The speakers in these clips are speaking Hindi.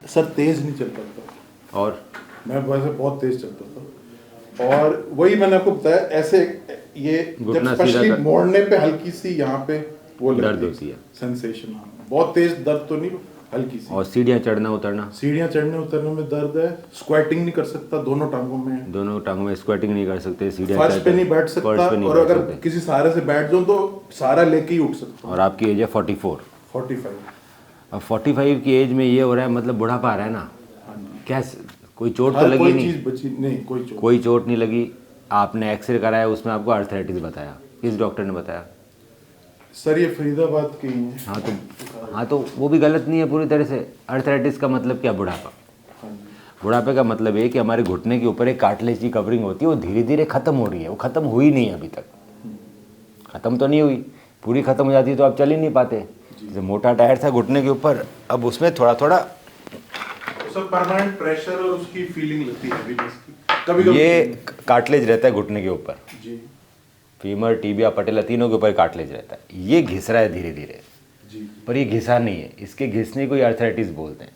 सर तेज नहीं चल पाता, और मैं वैसे बहुत तेज चलता था, और वही मैंने आपको बताया ऐसे ये जब घुटना सीधा स्पेशली कर- मोड़ने पे हल्की सी यहाँ पे वो दर्द लगती होती है। सेंसेशन, हाँ बहुत तेज दर्द तो नहीं, हल्की सी। और सीढ़ियाँ चढ़ना उतरना, सीढ़ियाँ चढ़ने उतरने में दर्द है, स्क्वाटिंग नहीं कर सकता दोनों टांगों में, दोनों टांगों में स्क्वाटिंग नहीं कर सकते, सीढ़ियाँ फर्श पे नहीं बैठ सकता, फर्श पे नहीं और बैठ अगर सकते। किसी सहारे से बैठ जाऊं तो सहारा लेके ही उठ सकता हूँ। और आपकी एज है 44। 45। अब 45 की एज में ये हो रहा है, मतलब बुढ़ापा आ रहा है ना। हाँ जी, कैसे, कोई चोट तो हर लगी कोई नहीं? चीज बची नहीं, कोई चोट नहीं लगी। आपने एक्सरे कराया, उसमें आपको आर्थराइटिस बताया, किस डॉक्टर ने बताया? सर ये फरीदाबाद के ही हैं। हाँ तो वो भी गलत नहीं है पूरी तरह से। आर्थराइटिस का मतलब क्या? बुढ़ापा। हाँ जी, बुढ़ापे का मतलब ये कि हमारे घुटने के ऊपर एक कार्टिलेज की कवरिंग होती है, वो धीरे धीरे खत्म हो रही है, वो खत्म हुई नहीं है अभी तक, खत्म तो नहीं हुई। पूरी खत्म हो जाती तो आप चल ही नहीं पाते। जैसे मोटा टायर था घुटने के ऊपर, अब उसमें थोड़ा थोड़ा सर परमानेंट प्रेशर और उसकी फीलिंग लगती है हैवीनेस की, कभी कभी ये कार्टिलेज रहता है घुटने के ऊपर। जी फीमर, टीबिया, पटेला, तीनों के ऊपर कार्टिलेज रहता है। ये घिस रहा है धीरे धीरे, जी, पर ये घिसा नहीं है, इसके घिसने को ही आर्थराइटिस बोलते हैं।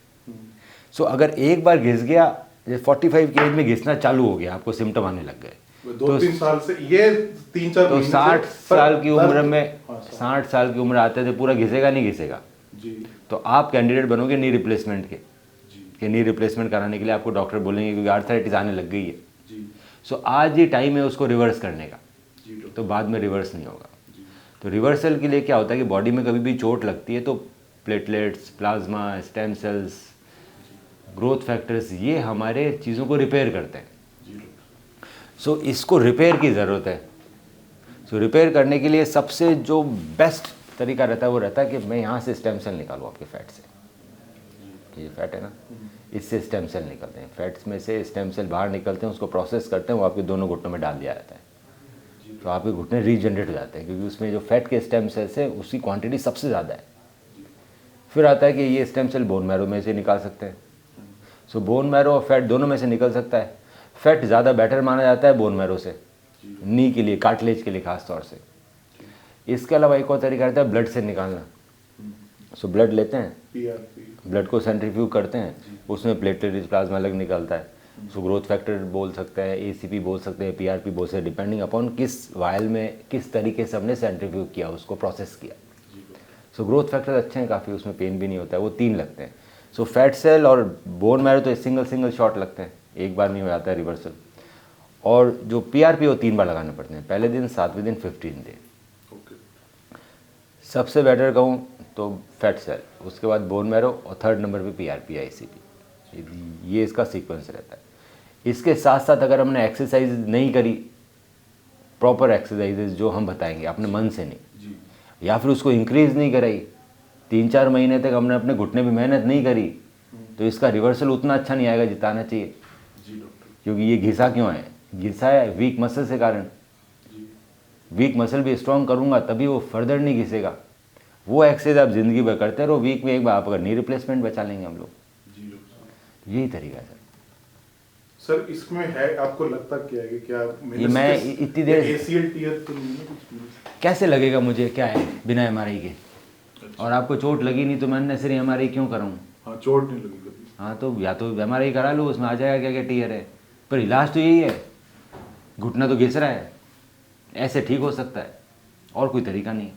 सो अगर एक बार घिस गया, जैसे 45 की एज में घिसना चालू हो गया, आपको सिम्टम आने लग गए, 2-3 साल से, ये 3-4 तो महीने 60 से, साल की उम्र में, हाँ, सर। 60 साल की उम्र आते थे पूरा घिसेगा नहीं घिसेगा, जी तो आप कैंडिडेट बनोगे नी रिप्लेसमेंट के। जी कि नी रिप्लेसमेंट कराने के लिए आपको डॉक्टर बोलेंगे क्योंकि आर्थराइटिस आने लग गई है। जी सो आज ही टाइम है उसको रिवर्स करने का, जी डॉक्टर, तो बाद में रिवर्स नहीं होगा। जी तो रिवर्सल के लिए क्या होता है कि बॉडी में कभी भी चोट लगती है तो platelets, plasma, stem cells, growth factors, ये हमारे चीज़ों को रिपेयर करते हैं। जी डॉक्टर, सो इसको रिपेयर की ज़रूरत है। सो रिपेयर करने के लिए सबसे जो बेस्ट तरीका रहता है वो रहता है कि मैं यहाँ से स्टेम सेल निकालूँ आपके फैट से। ये फैट है ना, इससे स्टेम सेल निकलते हैं, फैट्स में से स्टेम सेल बाहर निकलते हैं, उसको प्रोसेस करते हैं, वो आपके दोनों घुटनों में डाल दिया जाता है। तो आपके घुटने रीजनरेट हो जाते हैं क्योंकि उसमें जो फैट के स्टेम सेल्स है उसकी क्वांटिटी सबसे ज़्यादा है। फिर आता है कि ये स्टेम सेल बोन मैरो में से निकाल सकते हैं। सो बोन मैरो और फैट दोनों में से निकल सकता है। फैट ज़्यादा बेटर माना जाता है बोन मैरो से, नी के लिए, कार्टिलेज के लिए खास तौर से। इसके अलावा एक और तरीका रहता है ब्लड से निकालना। सो ब्लड लेते हैं, पीआरपी, ब्लड को सेंट्रीफ्यूज करते हैं, उसमें प्लेटलेट रिच प्लाज्मा अलग निकलता है। सो ग्रोथ फैक्टर बोल सकते हैं, एसीपी बोल सकते हैं, पीआरपी बोल सकते हैं, डिपेंडिंग अपॉन किस वायल में किस तरीके से हमने सेंट्रीफ्यूज किया, उसको प्रोसेस किया। सो ग्रोथ फैक्टर अच्छे हैं काफ़ी, उसमें पेन भी नहीं होता है, वो 3 लगते हैं। सो फैट सेल और बोन मैरो तो सिंगल शॉट लगते हैं, एक बार नहीं हो जाता है रिवर्सल। और जो पीआरपी वो 3 बार लगाने पड़ते हैं, पहले दिन, 7वें दिन, 15 दिन। ओके, सबसे बेटर कहूँ तो फैट सेल, उसके बाद बोन मैरो और 3rd नंबर पे पीआरपी, आईसीपी। ये इसका सीक्वेंस रहता है। इसके साथ साथ अगर हमने एक्सरसाइज नहीं करी, प्रॉपर एक्सरसाइजेज जो हम बताएंगे अपने मन से नहीं, जी या फिर उसको इंक्रीज़ नहीं कराई, 3-4 महीने तक हमने अपने घुटने पे मेहनत नहीं करी, तो इसका रिवर्सल उतना अच्छा नहीं आएगा जितना चाहिए। जी डॉक्टर, क्योंकि ये घिसा क्यों है? घिसा है वीक मसल से कारण। जी वीक मसल भी स्ट्रॉन्ग करूँगा तभी वो फर्दर नहीं घिसेगा। वो एक्सरसाइज आप ज़िंदगी भर करते रहो, वीक में एक बार आप अगर नी रिप्लेसमेंट बचा लेंगे हम लोग। जी डॉक्टर। यही तरीका है सर इसमें है, आपको लगता क्या है कि क्या ये मैं इतनी देर एसीएल टीयर तो नहीं है कुछ? कैसे लगेगा मुझे, क्या है बिना एमआरआई के? और आपको चोट लगी नहीं तो मैं अननेसेसरी एमआरआई क्यों कराऊँ? हाँ चोट नहीं लगी कभी। हाँ तो या तो एमआरआई करा लो, उसमें आ जाएगा क्या क्या टीयर है। पर इलाज तो यही है, घुटना तो घिस रहा है, ऐसे ठीक हो सकता है, और कोई तरीका नहीं।